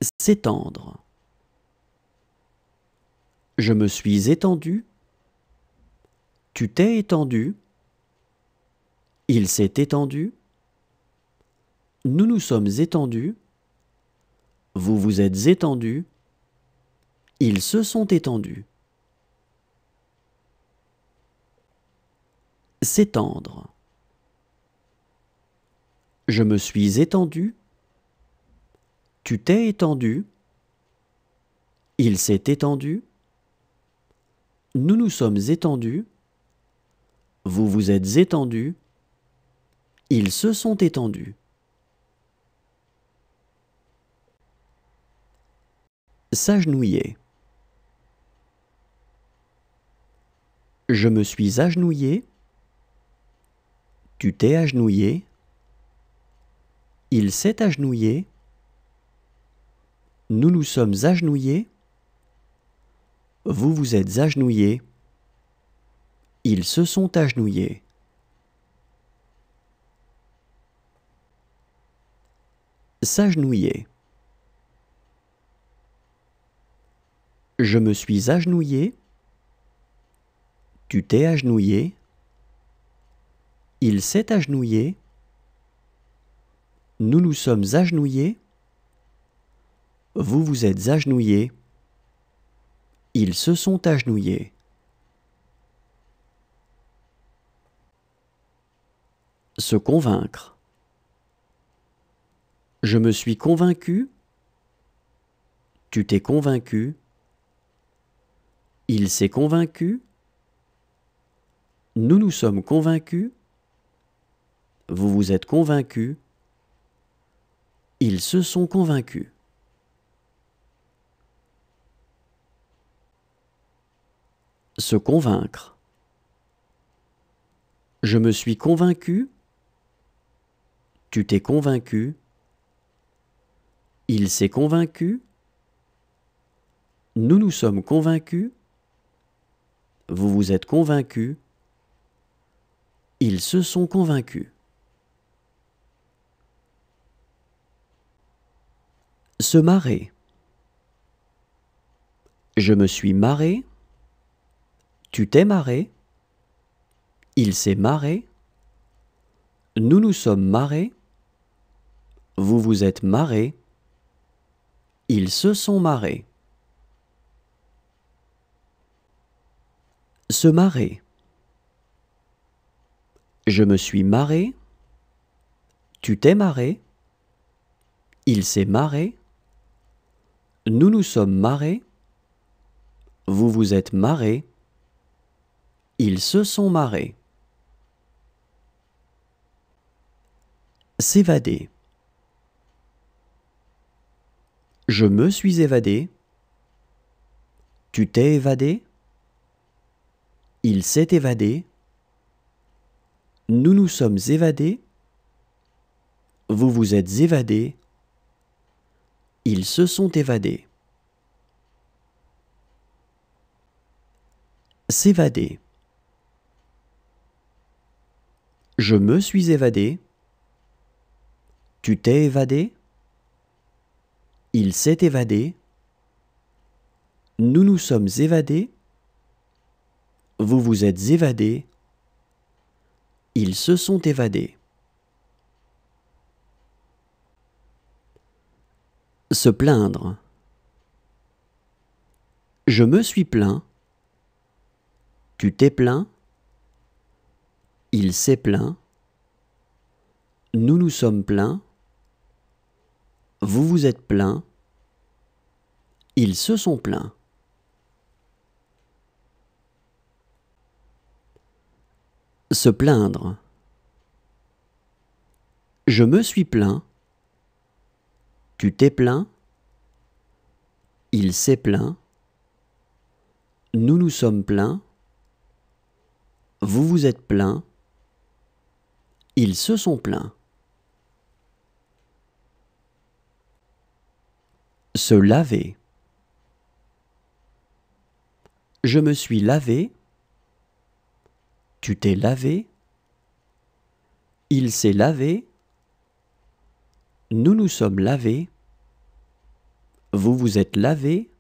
S'étendre. Je me suis étendu. Tu t'es étendu. Il s'est étendu. Nous nous sommes étendus. Vous vous êtes étendus. Ils se sont étendus. S'étendre. Je me suis étendu. Tu t'es étendu. Il s'est étendu. Nous nous sommes étendus. Vous vous êtes étendus. Ils se sont étendus. S'agenouiller. Je me suis agenouillé. Tu t'es agenouillé. Il s'est agenouillé. Nous nous sommes agenouillés. Vous vous êtes agenouillés. Ils se sont agenouillés. S'agenouiller. Je me suis agenouillé. Tu t'es agenouillé. Il s'est agenouillé. Nous nous sommes agenouillés. Vous vous êtes agenouillés. Ils se sont agenouillés. Se convaincre. Je me suis convaincu. Tu t'es convaincu. Il s'est convaincu. Nous nous sommes convaincus. Vous vous êtes convaincus. Ils se sont convaincus. Se convaincre. Je me suis convaincu. Tu t'es convaincu. Il s'est convaincu. Nous nous sommes convaincus. Vous vous êtes convaincus. Ils se sont convaincus. Se marrer. Je me suis marré. Tu t'es marré. Il s'est marré. Nous nous sommes marrés. Vous vous êtes marrés. Ils se sont marrés. Se marrer. Je me suis marré. Tu t'es marré. Il s'est marré. Nous nous sommes marrés. Vous vous êtes marrés. Ils se sont marrés. S'évader. Je me suis évadé. Tu t'es évadé. Il s'est évadé. Nous nous sommes évadés. Vous vous êtes évadés. Ils se sont évadés. S'évader. Je me suis évadé. Tu t'es évadé. Il s'est évadé. Nous nous sommes évadés. Vous vous êtes évadés. Ils se sont évadés. Se plaindre. Je me suis plaint. Tu t'es plaint. Il s'est plaint. Nous nous sommes plaints. Vous vous êtes plaints. Ils se sont plaints. Se plaindre. Je me suis plaint. Tu t'es plaint. Il s'est plaint. Nous nous sommes plaints. Vous vous êtes plaints. Ils se sont plaints. Se laver. Je me suis lavé. Tu t'es lavé. Il s'est lavé. Nous nous sommes lavés. Vous vous êtes lavé.